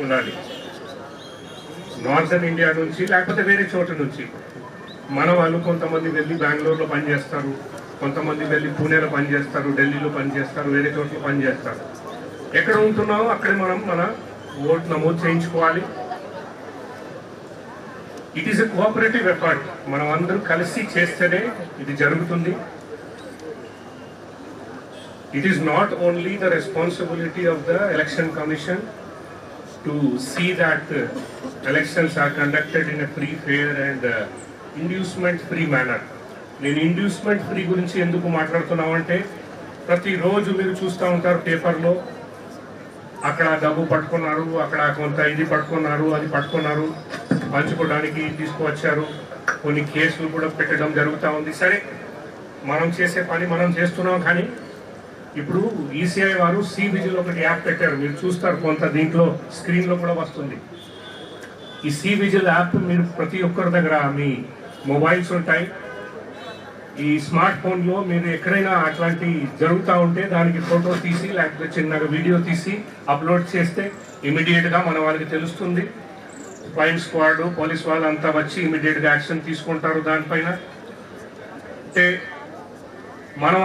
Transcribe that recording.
ఉండాలి. Northern India నుంచి లేకపోతే వేరే చోట నుంచి మన వాళ్ళు కొంతమంది వెళ్ళి బెంగళూరులో పనిచేస్తారు, కొంతమంది వెళ్ళి పూణేలో పనిచేస్తారు, ఢిల్లీలో పనిచేస్తారు, వేరే చోట్ల పనిచేస్తారు. ఎక్కడ ఉంటున్నామో అక్కడే మనం మన ఓటు నమోదు చేయించుకోవాలి. It is a cooperative effort. మనం అందరూ కలిసి చేస్తేనే ఇది జరుగుతుంది. It is not only the responsibility of the election commission to see that elections are conducted in a free, fair and inducement free manner. నేను ఇండ్యూస్మెంట్ ఫ్రీ గురించి ఎందుకు మాట్లాడుతున్నామంటే ప్రతిరోజు మీరు చూస్తూ ఉంటారు పేపర్లో, అక్కడ డబ్బు పట్టుకున్నారు, అక్కడ కొంత ఇది పట్టుకున్నారు, అది పట్టుకున్నారు, పంచుకోవడానికి తీసుకువచ్చారు, కొన్ని కేసులు కూడా పెట్టడం జరుగుతూ ఉంది. సరే, మనం చేసే పని మనం చేస్తున్నాం. కానీ ఇప్పుడు ఈసీఐ వారు సి విజిల్ ఒకటి యాప్ పెట్టారు, మీరు చూస్తారు, కొంత దీంట్లో స్క్రీన్లో కూడా వస్తుంది. ఈ సి విజిల్ యాప్ మీరు ప్రతి ఒక్కరి దగ్గర మీ మొబైల్స్ ఉంటాయి. ఈ స్మార్ట్ ఫోన్లో మీరు ఎక్కడైనా అట్లాంటి జరుగుతూ ఉంటే దానికి ఫోటో తీసి లేకపోతే చిన్నగా వీడియో తీసి అప్లోడ్ చేస్తే ఇమీడియట్గా మన వాళ్ళకి తెలుస్తుంది. క్రైమ్ స్క్వాడ్, పోలీస్ వాళ్ళు అంతా వచ్చి ఇమీడియట్గా యాక్షన్ తీసుకుంటారు దానిపైన. అంటే మనం